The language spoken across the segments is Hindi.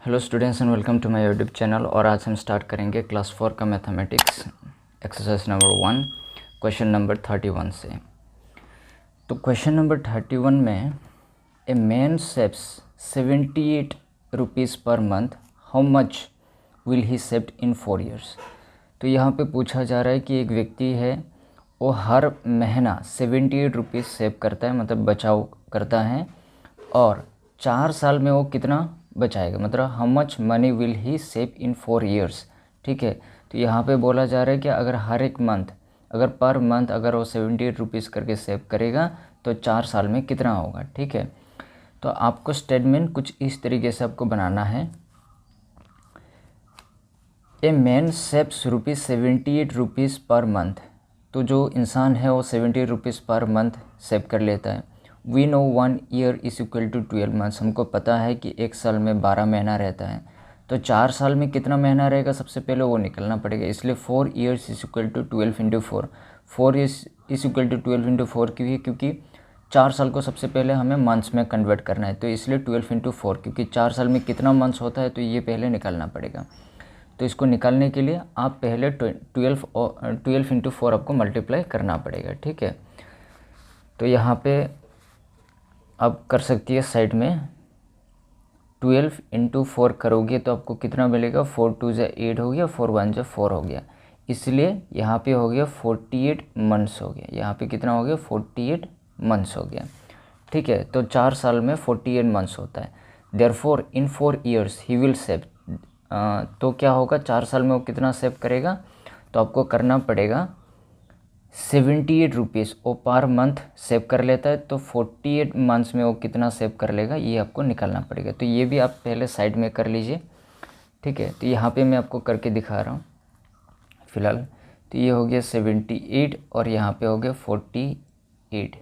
Hello students and welcome to my YouTube channel. और आज हम स्टार्ट करेंगे क्लास 4 का mathematics exercise number 1 question number 31 से। तो क्वेश्चन नंबर 31 में a man saves 78 rupees per month, how much will he saved in 4 years। तो यहाँ पे पूछा जा रहा है कि एक व्यक्ति है, वो हर महीना 78 रुपीज़ सेव करता है, मतलब बचाव करता है, और 4 साल में वो कितना बचाएगा, मतलब how much money will he save in 4 years। ठीक है, तो यहाँ पे बोला जा रहा है कि अगर हर एक मंथ, अगर पर मंथ अगर वो 78 रुपीज़ करके सेव करेगा तो 4 साल में कितना होगा। ठीक है, तो आपको स्टेटमेंट कुछ इस तरीके से आपको बनाना है। ए man saves ₹78 rupees per month. तो जो इंसान है वो 78 रुपीज़ पर मंथ सेव कर लेता है। We know 1 year is equal to 12 months। हमको पता है कि एक साल में 12 महीना रहता है, तो 4 साल में कितना महीना रहेगा सबसे पहले वो निकलना पड़ेगा। इसलिए 4 years is equal to 12 into 4। 4 years is equal to 12 into 4 क्योंकि 4 साल को सबसे पहले हमें मंथ्स में कन्वर्ट करना है, तो इसलिए 12 into 4, क्योंकि 4 साल में कितना मंथ्स होता है तो ये पहले निकालना पड़ेगा। तो इसको निकालने के लिए आप पहले 12 into 4 आपको मल्टीप्लाई करना पड़ेगा। ठीक है, तो यहाँ पे आप कर सकती है साइड में 12 into 4 करोगे तो आपको कितना मिलेगा, 4 2 जा 8 हो गया, 4 1 जा 4 हो गया। इसलिए यहाँ पे हो गया 48 मंथ्स हो गया। यहाँ पे कितना हो गया, 48 मंथ्स हो गया। ठीक है, तो 4 साल में 48 मंथ्स होता है। Therefore in 4 years he will save. तो क्या होगा, 4 साल में वो कितना सेव करेगा, तो आपको करना पड़ेगा 78 रुपीज़ वो पर मंथ सेव कर लेता है, तो 48 मंथ्स में वो कितना सेव कर लेगा ये आपको निकालना पड़ेगा। तो ये भी आप पहले साइड में कर लीजिए। ठीक है, तो यहाँ पे मैं आपको करके दिखा रहा हूँ फ़िलहाल। तो ये हो गया 78 और यहाँ पे हो गया 48।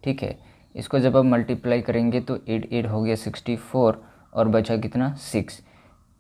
ठीक है, इसको जब आप मल्टीप्लाई करेंगे तो 8 8 हो गया 64 और बचा कितना 6।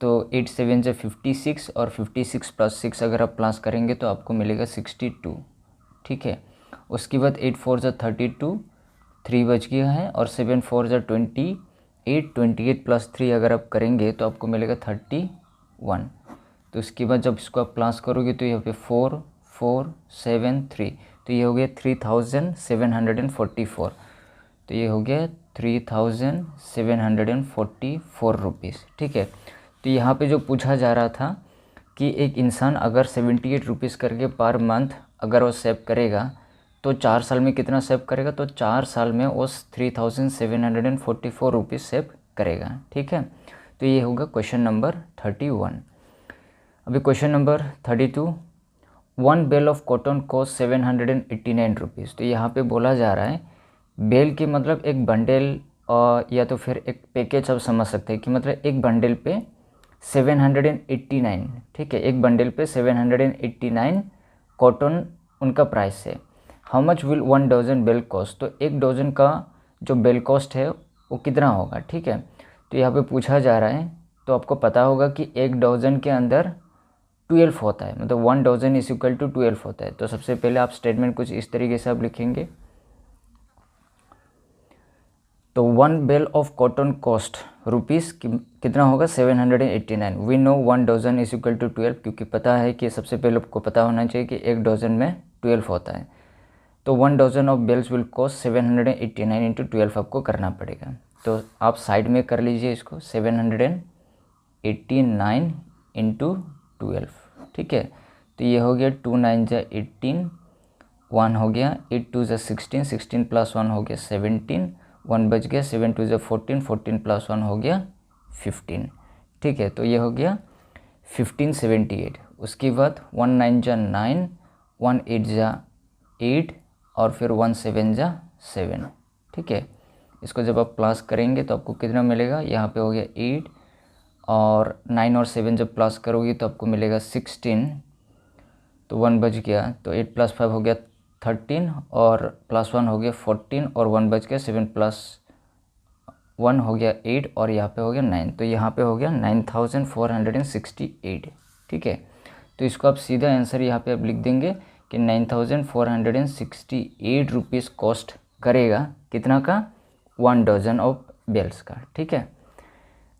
तो 8 7 से 56 और 56 + 6 अगर आप प्लस करेंगे तो आपको मिलेगा 62। ठीक है, उसके बाद 8 4 जा 32, 3 बच गया है, और 7 4 जा 28, 28 + 3 अगर आप करेंगे तो आपको मिलेगा 31। तो उसके बाद जब इसको आप प्लस करोगे तो यहाँ पे 4 4 7 3, तो ये हो गया 3744। तो ये हो गया 3744 रुपीज़। ठीक है, तो यहाँ पे जो पूछा जा रहा था कि एक इंसान अगर 78 रुपीज़ करके पर मंथ अगर वो सेव करेगा तो 4 साल में कितना सेव करेगा, तो 4 साल में वो 3744 रुपीज़ सेव करेगा। ठीक है, तो ये होगा क्वेश्चन नंबर 31। अभी question number 32, 1 bale of cotton cost 789 rupees. तो यहाँ पे बोला जा रहा है बेल की मतलब एक बंडल या तो फिर एक पैकेज आप समझ सकते हैं कि मतलब एक बंडल पे 789। ठीक है, एक बंडल पे 789 कॉटन उनका प्राइस है। How much will 1 dozen bale cost. तो एक डजन का जो बेल कॉस्ट है वो कितना होगा। ठीक है, तो यहाँ पे पूछा जा रहा है, तो आपको पता होगा कि एक डजन के अंदर 12 होता है, मतलब 1 डजन इज इक्वल टू 12 होता है। तो सबसे पहले आप स्टेटमेंट कुछ इस तरीके से आप लिखेंगे। तो 1 bale of cotton cost rupees कितना होगा, 789। We know 1 dozen is equal to 12, क्योंकि पता है कि सबसे पहले आपको पता होना चाहिए कि एक डजन में 12 होता है। तो 1 dozen of bales will cost 789 into 12 आपको करना पड़ेगा। तो आप साइड में कर लीजिए इसको, 789 इंटू 12। ठीक है, तो ये हो गया 2 9 जा 18, 1 हो गया, 8 2 जा 16, 16 + 1 हो गया 17, 1 बच गया, 7 2 जा 14, 14 + 1 हो गया 15। ठीक है, तो ये हो गया 1578। उसके बाद 1 9 जा 9, 1 8 जा 8 और फिर 1 7 जा 7। ठीक है, इसको जब आप प्लस करेंगे तो आपको कितना मिलेगा, यहाँ पे हो गया 8 और 9 और 7 जब प्लस करोगे तो आपको मिलेगा 16। तो 1 बच गया, तो 8 + 5 हो गया 13 और +1 हो गया 14 और 1 बच गया, 7 + 1 हो गया 8 और यहाँ पे हो गया 9। तो यहाँ पे हो गया 9468। ठीक है, तो इसको आप सीधा आंसर यहाँ पे आप लिख देंगे कि 9468 रुपीज़ कॉस्ट करेगा कितना का, 1 डजन ऑफ बेल्स का। ठीक है,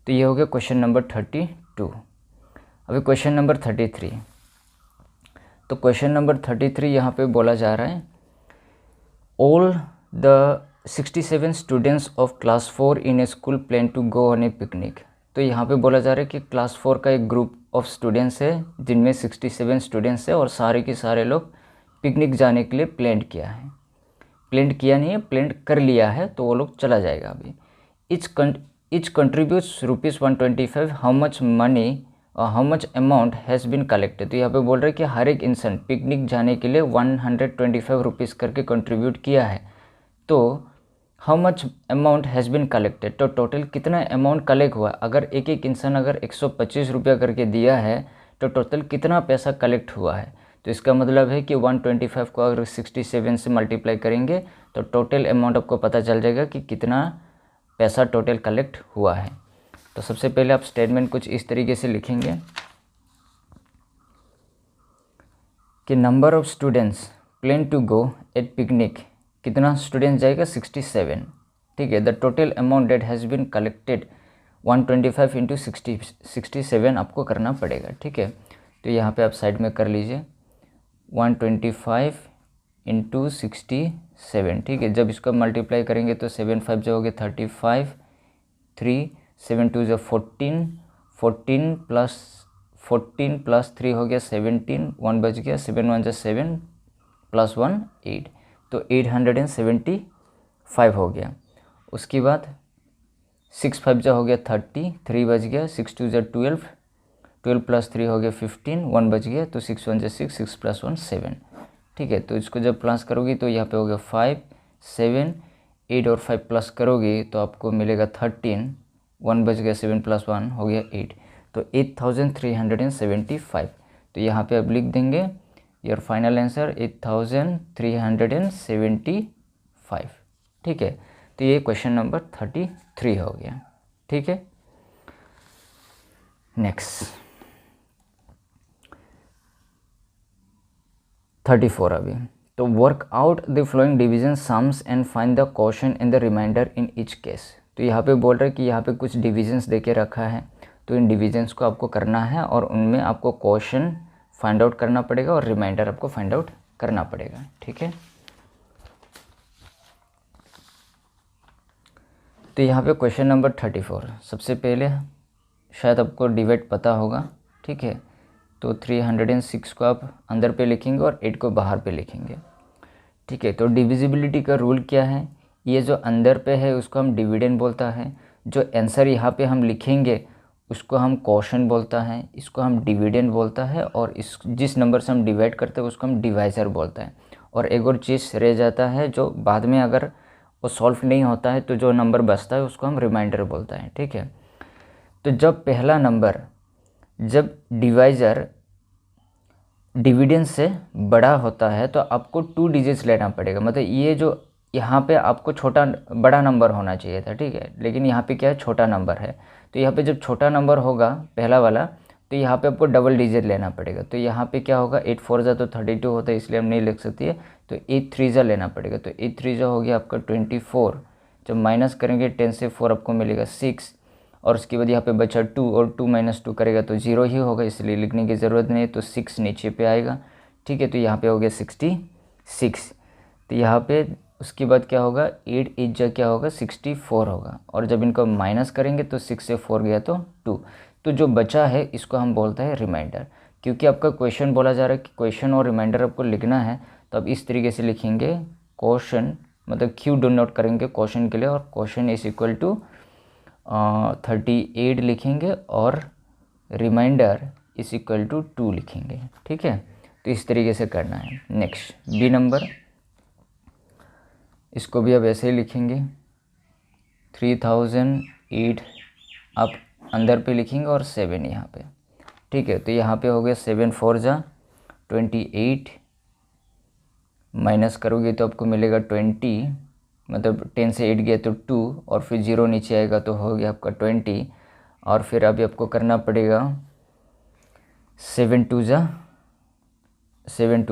तो ये हो गया क्वेश्चन नंबर 32। अभी क्वेश्चन नंबर 33। तो क्वेश्चन नंबर 33 यहाँ पे बोला जा रहा है, all the 67 students of class 4 in a school plan to go on a picnic. तो यहाँ पे बोला जा रहा है कि क्लास 4 का एक ग्रुप ऑफ स्टूडेंट्स है जिनमें 67 स्टूडेंट्स है और सारे के सारे लोग पिकनिक जाने के लिए प्लान किया है। प्लान किया नहीं है, प्लान कर लिया है, तो वो लोग चला जाएगा अभी। Each contributes ₹125। How much money how much amount has been collected. तो यहाँ पे बोल रहे हैं कि हर एक इंसान पिकनिक जाने के लिए 125 रुपीज़ करके कंट्रीब्यूट किया है। तो how much amount has been collected, तो टोटल कितना अमाउंट कलेक्ट हुआ। अगर एक एक इंसान अगर 125 रुपया करके दिया है तो टोटल कितना पैसा कलेक्ट हुआ है। तो इसका मतलब है कि 125 को अगर 67 से मल्टीप्लाई करेंगे तो टोटल अमाउंट आपको पता चल जाएगा कि कितना पैसा टोटल कलेक्ट हुआ है। तो सबसे पहले आप स्टेटमेंट कुछ इस तरीके से लिखेंगे कि number of students plan to go at picnic, कितना स्टूडेंट जाएगा 67, ठीक है। The total amount that has been collected 125 into 67 आपको करना पड़ेगा, ठीक है। तो यहाँ पे आप साइड में कर लीजिए 125 इंटू 67, ठीक है। जब इसको मल्टीप्लाई करेंगे तो 7 5 जो हो गया 35, 3 7 2 जो 14, 14 प्लस 3 हो गया 17, 1 बच गया, 7 1 जो 7 प्लस 1 8, तो 875 हो गया। उसके बाद 6 5 जो हो गया 30, 3 बच गया, 6 2 जो 12, 12 प्लस 3 हो गया 15, 1 बच गया, तो 6 1 जो 6, 6 प्लस 1 7, ठीक है। तो इसको जब प्लस करोगी तो यहाँ पे हो गया 5 7, 8 और 5 प्लस करोगे तो आपको मिलेगा 13, 1 बच गया, 7 प्लस 1 हो गया 8, तो 8375। तो यहाँ पे अब लिख देंगे योर फाइनल आंसर 8375, ठीक है। तो ये क्वेश्चन नंबर 33 हो गया, ठीक है। नेक्स्ट 34 अभी। तो work out the following division sums and find the question in the remainder in each case. तो यहाँ पे बोल रहे हैं कि यहाँ पे कुछ डिविजन्स देके रखा है, तो इन डिविजन्स को आपको करना है और उनमें आपको क्वेश्चन फाइंड आउट करना पड़ेगा और रिमाइंडर आपको फाइंड आउट करना पड़ेगा, ठीक है। तो यहाँ पे क्वेश्चन नंबर 34, सबसे पहले शायद आपको डिवाइड पता होगा, ठीक है। तो 306 को आप अंदर पे लिखेंगे और 8 को बाहर पे लिखेंगे, ठीक है। तो डिविजिबिलिटी का रूल क्या है, ये जो अंदर पे है उसको हम डिविडेंड बोलता है, जो आंसर यहाँ पे हम लिखेंगे उसको हम क्वोशंट बोलता है, इसको हम डिविडेंड बोलता है, और इस जिस नंबर से हम डिवाइड करते हैं उसको हम डिवाइज़र बोलता है। और एक और चीज़ रह जाता है जो बाद में अगर वो सॉल्व नहीं होता है तो जो नंबर बचता है उसको हम रिमाइंडर बोलता है, ठीक है। तो जब पहला नंबर जब डिवाइज़र डिविडेंड से बड़ा होता है तो आपको 2 डिजिट्स लेना पड़ेगा, मतलब ये जो यहाँ पे आपको छोटा बड़ा नंबर होना चाहिए था, ठीक है, लेकिन यहाँ पे क्या है छोटा नंबर है। तो यहाँ पे जब छोटा नंबर होगा पहला वाला तो यहाँ पे आपको डबल डिजिट लेना पड़ेगा। तो यहाँ पे क्या होगा 8 4 जा तो 32 होता है, इसलिए हम नहीं लिख सकती है, तो 8 3 जा लेना पड़ेगा। तो 8 3 जा हो गया आपका 24, जब माइनस करेंगे 10 से 4 आपको मिलेगा 6, और उसके बाद यहाँ पे बचा 2 और 2 - 2 करेगा तो 0 ही होगा, इसलिए लिखने की ज़रूरत नहीं है, तो 6 नीचे पे आएगा, ठीक है। तो यहाँ पे हो गया 66। तो यहाँ पे उसके बाद क्या होगा 8 8 जा क्या होगा 64 होगा, और जब इनको माइनस करेंगे तो 6 से 4 गया तो 2। तो जो बचा है इसको हम बोलते हैं रिमाइंडर। क्योंकि आपका क्वेश्चन बोला जा रहा है कि क्वेश्चन और रिमाइंडर आपको लिखना है, तो आप इस तरीके से लिखेंगे क्वेश्चन, मतलब क्यू डिनोट करेंगे क्वेश्चन के लिए, और क्वेश्चन इज इक्वल टू 38 लिखेंगे और रिमाइंडर इज इक्वल टू 2 लिखेंगे, ठीक है। तो इस तरीके से करना है। नेक्स्ट बी नंबर, इसको भी अब ऐसे ही लिखेंगे 3008 आप अंदर पे लिखेंगे और 7 यहाँ पे, ठीक है। तो यहाँ पे हो गया 7 4 जा 28, माइनस करोगे तो आपको मिलेगा 20, मतलब 10 से 8 गया तो 2, और फिर 0 नीचे आएगा तो हो गया आपका 20, और फिर अभी आपको करना पड़ेगा 7 2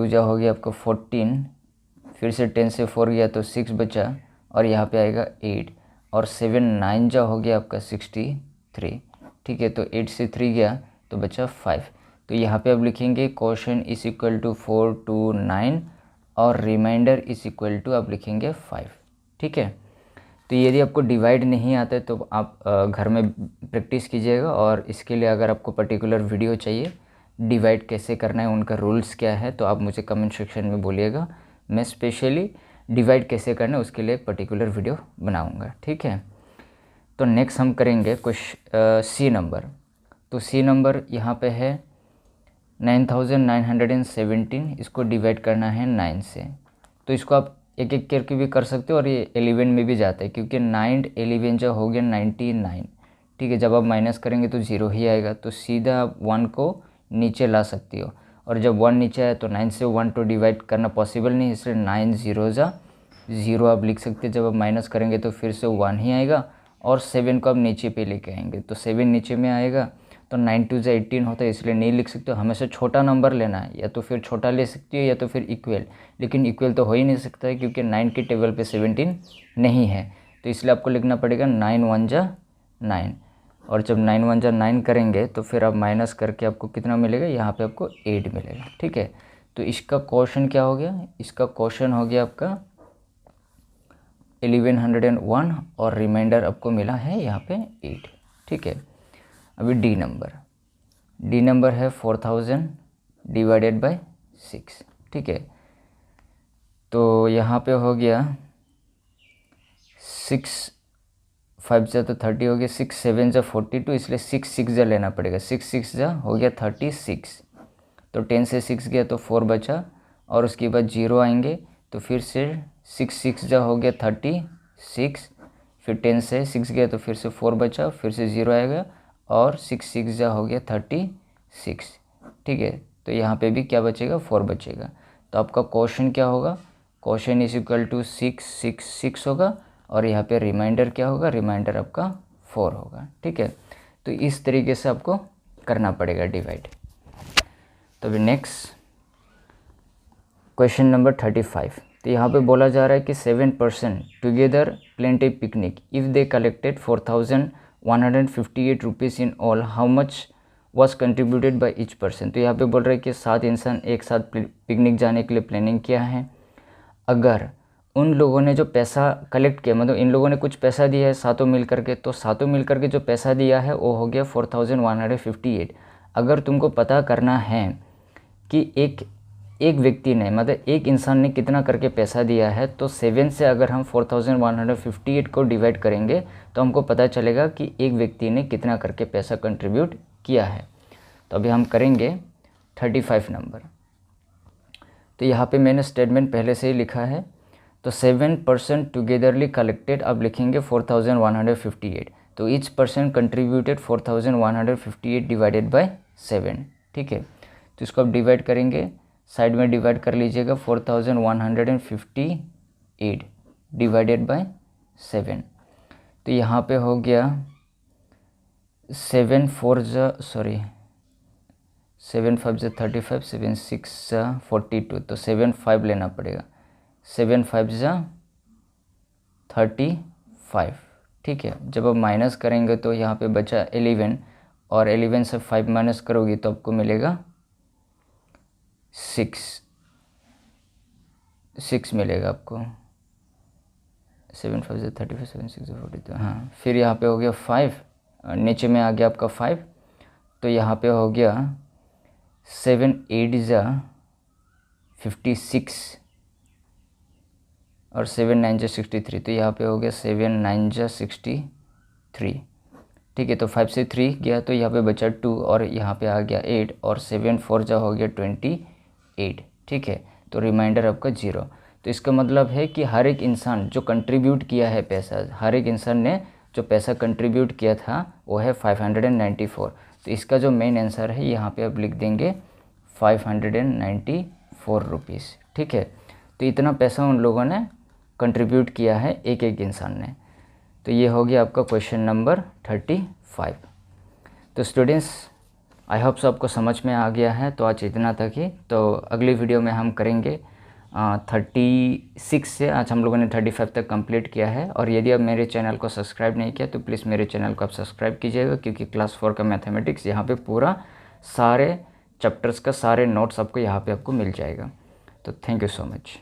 जा हो गया आपका 14, फिर से 10 से 4 गया तो 6 बचा, और यहाँ पे आएगा 8, और 7 9 जा हो गया आपका 64, 3। ठीक है, तो 8 से 3 गया तो बचा 5। तो यहाँ पे अब लिखेंगे question is equal to 4 to 9 और रिमाइंडर इज इक्वल टू अब लिखेंगे 5। ठीक है, तो यदि आपको डिवाइड नहीं आता है तो आप घर में प्रैक्टिस कीजिएगा, और इसके लिए अगर आपको पर्टिकुलर वीडियो चाहिए डिवाइड कैसे करना है, उनका रूल्स क्या है, तो आप मुझे कमेंट सेक्शन में बोलिएगा। मैं स्पेशली डिवाइड कैसे करना है उसके लिए एक पर्टिकुलर वीडियो बनाऊंगा। ठीक है, तो नेक्स्ट हम करेंगे कुछ सी नंबर। तो सी नंबर यहाँ पे है 9917, इसको डिवाइड करना है 9 से। तो इसको आप एक एक करके भी कर सकते हो और ये 11 में भी जाता है, क्योंकि 9 11 जो हो गया 99। ठीक है, जब आप माइनस करेंगे तो 0 ही आएगा, तो सीधा आप 1 को नीचे ला सकती हो, और जब 1 नीचे आए तो 9 से 1 तो डिवाइड करना पॉसिबल नहीं, इसलिए 9 0 जा 0 आप लिख सकते हैं। जब आप माइनस करेंगे तो फिर से 1 ही आएगा, और 7 को आप नीचे पे लेके आएंगे तो 7 नीचे में आएगा, तो 9 2 जा 18 होता है, इसलिए नहीं लिख सकते हो। हमेशा छोटा नंबर लेना है, या तो फिर छोटा ले सकती हो या तो फिर इक्वल, लेकिन इक्वल तो हो ही नहीं सकता है क्योंकि 9 की टेबल पे 17 नहीं है, तो इसलिए आपको लिखना पड़ेगा 9 1 जा 9। और जब 9 1 जा 9 करेंगे तो फिर आप माइनस करके आपको कितना मिलेगा, यहाँ पे आपको 8 मिलेगा। ठीक है, तो इसका क्वेश्चन क्या हो गया, इसका क्वेश्चन हो गया आपका 1101 और रिमाइंडर आपको मिला है यहाँ पे 8। ठीक है, अभी डी नंबर है 4000 डिवाइडेड बाय 6। ठीक है, तो यहाँ पे हो गया 6 5 जा तो 30 हो गया, 6 7 जा 42, इसलिए 6 6 जा लेना पड़ेगा, 6 6 जा हो गया 36। तो 10 से 6 गया तो 4 बचा, और उसके बाद 0 आएंगे तो फिर से 6 6 जा हो गया 36, फिर 10 से 6 गया तो फिर से 4 बचा, फिर से 0 आएगा, और 6 6 जा हो गया 36। ठीक है, तो यहाँ पे भी क्या बचेगा, 4 बचेगा। तो आपका क्वेश्चन क्या होगा, क्वेश्चन इज इक्वल टू 6 6 6 होगा, और यहाँ पे रिमाइंडर क्या होगा, रिमाइंडर आपका 4 होगा। ठीक है, तो इस तरीके से आपको करना पड़ेगा डिवाइड। तो अभी नेक्स्ट क्वेश्चन नंबर 35। तो यहाँ पे बोला जा रहा है कि 7% together plaint A picnic if they collected 4158 rupees in all, how much was contributed by each person. तो यहाँ पे बोल रहा है कि 7 इंसान एक साथ पिकनिक जाने के लिए प्लानिंग किया है। अगर उन लोगों ने जो पैसा कलेक्ट किया, मतलब इन लोगों ने कुछ पैसा दिया है सातों मिल करके, तो सातों मिल करके जो पैसा दिया है वो हो गया 4158। अगर तुमको पता करना है कि एक व्यक्ति ने, मतलब एक इंसान ने कितना करके पैसा दिया है, तो 7 से अगर हम 4158 को डिवाइड करेंगे तो हमको पता चलेगा कि एक व्यक्ति ने कितना करके पैसा कंट्रीब्यूट किया है। तो अभी हम करेंगे 35 नंबर। तो यहाँ पे मैंने स्टेटमेंट पहले से ही लिखा है। तो 7% टुगेदरली कलेक्टेड, अब लिखेंगे 4158, तो each person contributed 4158 divided by 7। ठीक है, तो इसको अब डिवाइड करेंगे, साइड में डिवाइड कर लीजिएगा, 4158 डिवाइडेड बाय 7। तो यहाँ पे हो गया 7 5 जा 35, 7 6 जा 42, तो 7 5 लेना पड़ेगा, 7 5 जा 35। ठीक है, जब आप माइनस करेंगे तो यहाँ पे बचा 11, और 11 से 5 माइनस करोगी तो आपको मिलेगा 6 मिलेगा आपको। 7 5 जा 35, 7 6 जा 42, हाँ। फिर यहाँ पे हो गया 5, नीचे में आ गया आपका 5, तो यहाँ पे हो गया 7 8 जा 56, और 7 9 जा 63, तो यहाँ पे हो गया 7 9 जा 63। ठीक है, तो 5 से 3 गया तो यहाँ पे बचा 2, और यहाँ पे आ गया 8, और 7 4 जा हो गया 28। ठीक है, तो रिमाइंडर आपका 0। तो इसका मतलब है कि हर एक इंसान जो कंट्रीब्यूट किया है पैसा, हर एक इंसान ने जो पैसा कंट्रीब्यूट किया था वो है 594। तो इसका जो मेन आंसर है यहाँ पे आप लिख देंगे 594 रुपीज़। ठीक है, तो इतना पैसा उन लोगों ने कंट्रीब्यूट किया है, एक एक इंसान ने। तो ये हो गया आपका क्वेश्चन नंबर 35। तो स्टूडेंट्स, आई होप सो आपको समझ में आ गया है। तो आज इतना तक ही, तो अगली वीडियो में हम करेंगे 36 से आज हम लोगों ने 35 तक कंप्लीट किया है। और यदि आप मेरे चैनल को सब्सक्राइब नहीं किया तो प्लीज़ मेरे चैनल को आप सब्सक्राइब कीजिएगा, क्योंकि क्लास 4 का मैथमेटिक्स यहाँ पे पूरा सारे चैप्टर्स का सारे नोट्स आपको यहाँ पे आपको मिल जाएगा। तो थैंक यू सो मच।